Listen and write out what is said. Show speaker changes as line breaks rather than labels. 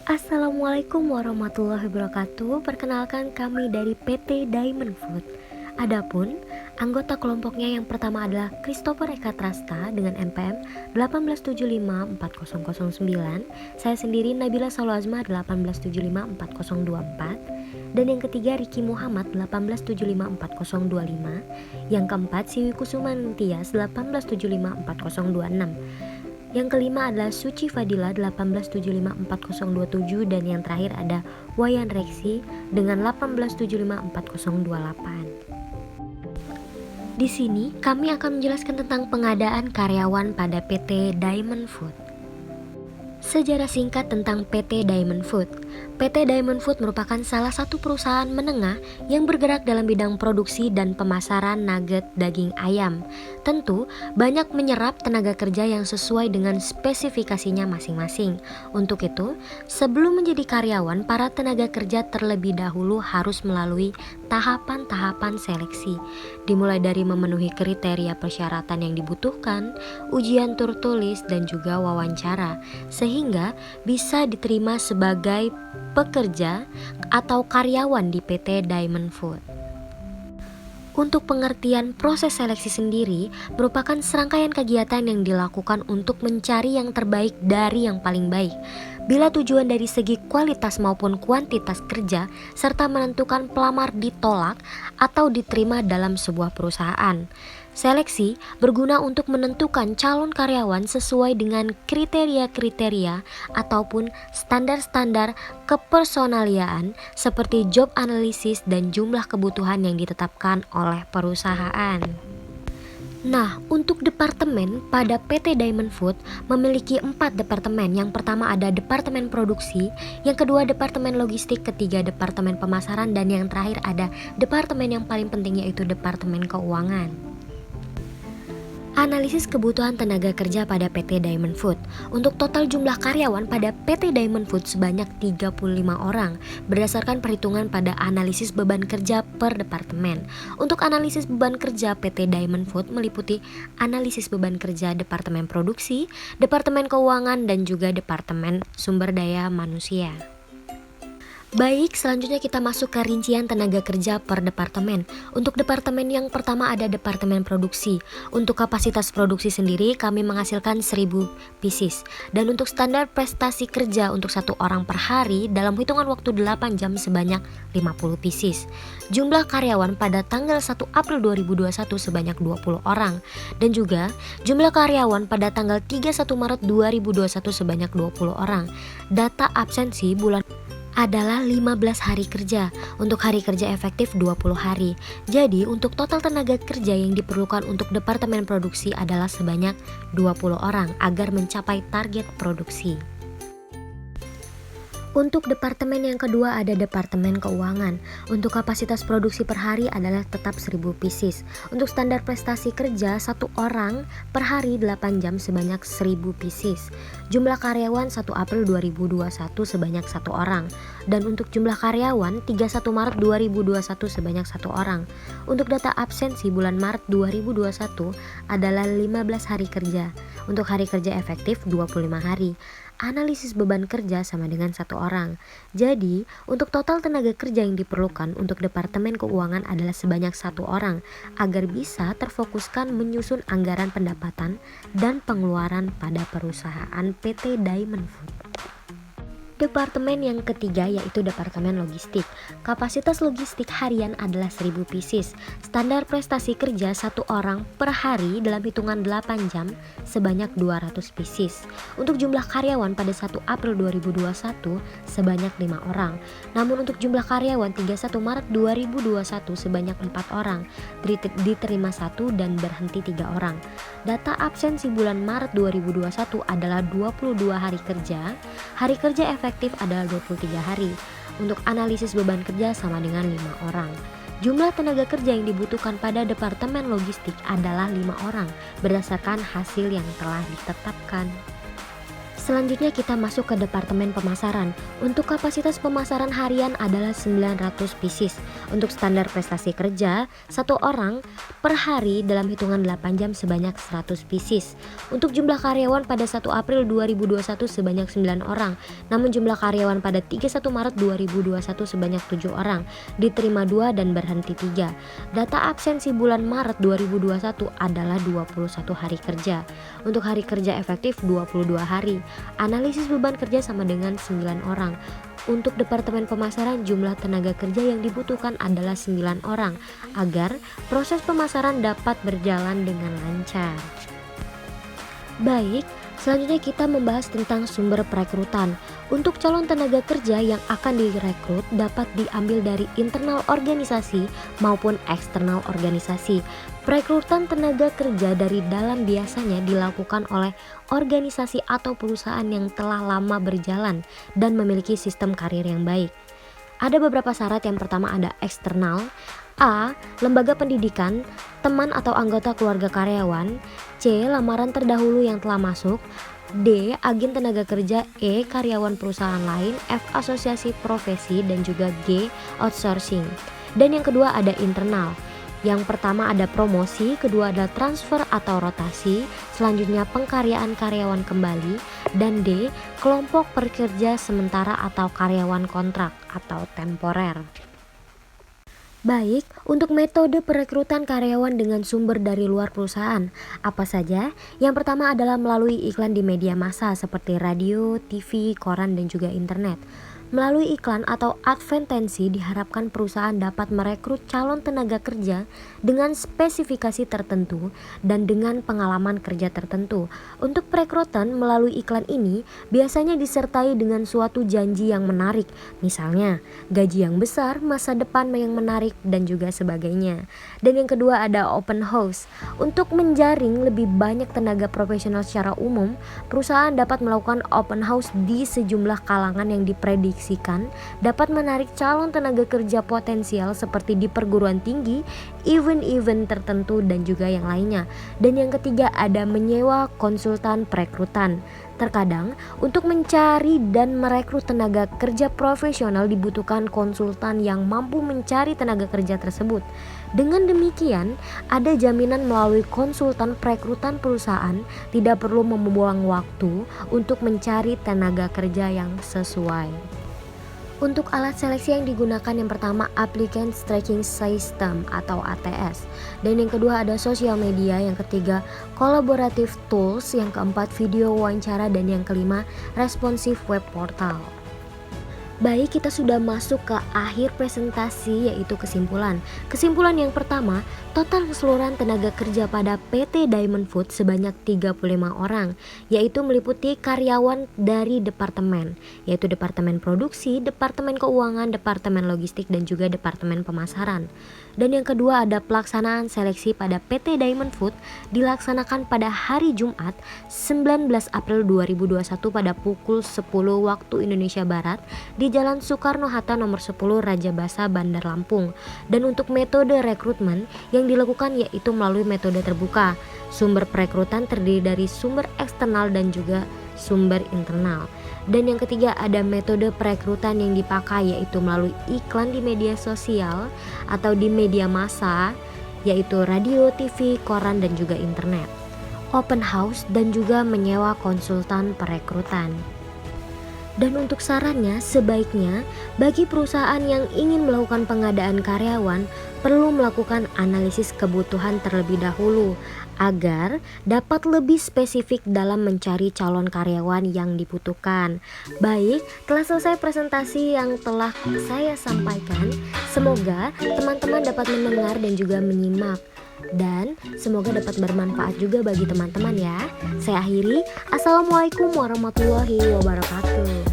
Assalamualaikum warahmatullahi wabarakatuh. Perkenalkan kami dari PT Diamond Food. Adapun anggota kelompoknya yang pertama adalah Christopher Eka Trasta dengan NPM 1875409. Saya sendiri Nabila Salwazma 1875404. Dan yang ketiga Riki Muhammad 1875425. Yang keempat Siwi Kusuma Tias 1875426. Yang kelima adalah Suci Fadila 1875427 dan yang terakhir ada Wayan Reksi dengan 1875428. Di sini kami akan menjelaskan tentang pengadaan karyawan pada PT Diamond Food. Sejarah singkat tentang PT Diamond Food. PT Diamond Food merupakan salah satu perusahaan menengah yang bergerak dalam bidang produksi dan pemasaran nugget daging ayam. Tentu, banyak menyerap tenaga kerja yang sesuai dengan spesifikasinya masing-masing. Untuk itu, sebelum menjadi karyawan, para tenaga kerja terlebih dahulu harus melalui tahapan-tahapan seleksi. Dimulai dari memenuhi kriteria persyaratan yang dibutuhkan, ujian tertulis, dan juga wawancara, sehingga bisa diterima sebagai pekerja atau karyawan di PT Diamond Food. Untuk pengertian proses seleksi sendiri merupakan serangkaian kegiatan yang dilakukan untuk mencari yang terbaik dari yang paling baik. Bila tujuan dari segi kualitas maupun kuantitas kerja serta menentukan pelamar ditolak atau diterima dalam sebuah perusahaan. Seleksi berguna untuk menentukan calon karyawan sesuai dengan kriteria-kriteria ataupun standar-standar kepersonaliaan seperti job analisis dan jumlah kebutuhan yang ditetapkan oleh perusahaan. Nah, untuk departemen pada PT Diamond Food memiliki 4 departemen. Yang pertama ada departemen produksi, yang kedua departemen logistik, ketiga departemen pemasaran, dan yang terakhir ada departemen yang paling penting yaitu departemen keuangan. Analisis kebutuhan tenaga kerja pada PT Diamond Food. Untuk total jumlah karyawan pada PT Diamond Food sebanyak 35 orang berdasarkan perhitungan pada analisis beban kerja per departemen. Untuk analisis beban kerja PT Diamond Food meliputi analisis beban kerja Departemen Produksi, Departemen Keuangan, dan juga Departemen Sumber Daya Manusia. Baik, selanjutnya kita masuk ke rincian tenaga kerja per departemen. Untuk departemen yang pertama ada departemen produksi. Untuk kapasitas produksi sendiri kami menghasilkan 1000 pieces. Dan untuk standar prestasi kerja untuk satu orang per hari dalam hitungan waktu 8 jam sebanyak 50 pieces. Jumlah karyawan pada tanggal 1 April 2021 sebanyak 20 orang. Dan juga jumlah karyawan pada tanggal 31 Maret 2021 sebanyak 20 orang. Data absensi bulan adalah 15 hari kerja. Untuk hari kerja efektif 20 hari. Jadi untuk total tenaga kerja yang diperlukan untuk departemen produksi adalah sebanyak 20 orang agar mencapai target produksi. Untuk departemen yang kedua ada departemen keuangan. Untuk kapasitas produksi per hari adalah tetap 1000 pieces. Untuk standar prestasi kerja satu orang per hari 8 jam sebanyak 1000 pieces. Jumlah karyawan 1 April 2021 sebanyak 1 orang. Dan untuk jumlah karyawan 31 Maret 2021 sebanyak 1 orang. Untuk data absensi bulan Maret 2021 adalah 15 hari kerja. Untuk hari kerja efektif 25 hari. Analisis beban kerja sama dengan 1 orang. Jadi, untuk total tenaga kerja yang diperlukan untuk Departemen Keuangan adalah sebanyak 1 orang agar bisa terfokuskan menyusun anggaran pendapatan dan pengeluaran pada perusahaan PT Diamond Food. Departemen yang ketiga yaitu Departemen Logistik. Kapasitas logistik harian adalah 1000 pieces. Standar prestasi kerja satu orang per hari dalam hitungan 8 jam sebanyak 200 pieces. Untuk jumlah karyawan pada 1 April 2021 sebanyak 5 orang. Namun untuk jumlah karyawan 31 Maret 2021 sebanyak 4 orang. Diterima 1 dan berhenti 3 orang. Data absensi bulan Maret 2021 adalah 22 hari kerja. Hari kerja efektif adalah 23 hari. Untuk analisis beban kerja sama dengan 5 orang. Jumlah tenaga kerja yang dibutuhkan pada Departemen Logistik adalah 5 orang berdasarkan hasil yang telah ditetapkan. Selanjutnya kita masuk ke departemen pemasaran. Untuk kapasitas pemasaran harian adalah 900 pieces. Untuk standar prestasi kerja, satu orang per hari dalam hitungan 8 jam sebanyak 100 pieces. Untuk jumlah karyawan pada 1 April 2021 sebanyak 9 orang. Namun jumlah karyawan pada 31 Maret 2021 sebanyak 7 orang. Diterima 2 dan berhenti 3. Data absensi bulan Maret 2021 adalah 21 hari kerja. Untuk hari kerja efektif 22 hari. Analisis beban kerja sama dengan 9 orang. Untuk departemen pemasaran, jumlah tenaga kerja yang dibutuhkan adalah 9 orang agar proses pemasaran dapat berjalan dengan lancar. Baik, selanjutnya kita membahas tentang sumber perekrutan. Untuk calon tenaga kerja yang akan direkrut dapat diambil dari internal organisasi maupun eksternal organisasi. Perekrutan tenaga kerja dari dalam biasanya dilakukan oleh organisasi atau perusahaan yang telah lama berjalan dan memiliki sistem karir yang baik. Ada beberapa syarat. Yang pertama ada eksternal. A. Lembaga pendidikan, teman atau anggota keluarga karyawan. C. Lamaran terdahulu yang telah masuk. D. Agen tenaga kerja. E. Karyawan perusahaan lain. F. Asosiasi profesi. Dan juga G. Outsourcing. Dan yang kedua ada internal. Yang pertama ada promosi, kedua ada transfer atau rotasi, selanjutnya pengkaryaan karyawan kembali, dan D. Kelompok pekerja sementara atau karyawan kontrak atau temporer. Baik, untuk metode perekrutan karyawan dengan sumber dari luar perusahaan, apa saja? Yang pertama adalah melalui iklan di media massa seperti radio, TV, koran, dan juga internet. Melalui iklan atau advertensi diharapkan perusahaan dapat merekrut calon tenaga kerja dengan spesifikasi tertentu dan dengan pengalaman kerja tertentu. Untuk perekrutan melalui iklan ini biasanya disertai dengan suatu janji yang menarik, misalnya gaji yang besar, masa depan yang menarik, dan juga sebagainya. Dan yang kedua ada open house. Untuk menjaring lebih banyak tenaga profesional secara umum, perusahaan dapat melakukan open house di sejumlah kalangan yang diprediksi dapat menarik calon tenaga kerja potensial seperti di perguruan tinggi, event-event tertentu, dan juga yang lainnya. Dan yang ketiga ada menyewa konsultan perekrutan. Terkadang untuk mencari dan merekrut tenaga kerja profesional dibutuhkan konsultan yang mampu mencari tenaga kerja tersebut. Dengan demikian, ada jaminan melalui konsultan perekrutan perusahaan tidak perlu membuang waktu untuk mencari tenaga kerja yang sesuai. Untuk alat seleksi yang digunakan yang pertama Applicant Tracking System atau ATS, dan yang kedua ada sosial media, yang ketiga collaborative tools, yang keempat video wawancara, dan yang kelima responsive web portal. Baik, kita sudah masuk ke akhir presentasi, yaitu kesimpulan. Kesimpulan yang pertama, total keseluruhan tenaga kerja pada PT Diamond Food sebanyak 35 orang, yaitu meliputi karyawan dari departemen, yaitu departemen produksi, departemen keuangan, departemen logistik, dan juga departemen pemasaran. Dan yang kedua ada pelaksanaan seleksi pada PT Diamond Food dilaksanakan pada hari Jumat 19 April 2021 pada pukul 10 waktu Indonesia Barat di Jalan Soekarno-Hatta nomor 10 Raja Basa, Bandar Lampung. Dan untuk metode rekrutmen yang dilakukan yaitu melalui metode terbuka. Sumber perekrutan terdiri dari sumber eksternal dan juga sumber internal. Dan yang ketiga ada metode perekrutan yang dipakai yaitu melalui iklan di media sosial atau di media massa, yaitu radio, TV, koran, dan juga internet. Open house dan juga menyewa konsultan perekrutan. Dan untuk sarannya, sebaiknya bagi perusahaan yang ingin melakukan pengadaan karyawan perlu melakukan analisis kebutuhan terlebih dahulu agar dapat lebih spesifik dalam mencari calon karyawan yang dibutuhkan. Baik, telah selesai presentasi yang telah saya sampaikan. Semoga teman-teman dapat mendengar dan juga menyimak, dan semoga dapat bermanfaat juga bagi teman-teman ya. Saya akhiri, Assalamualaikum warahmatullahi wabarakatuh.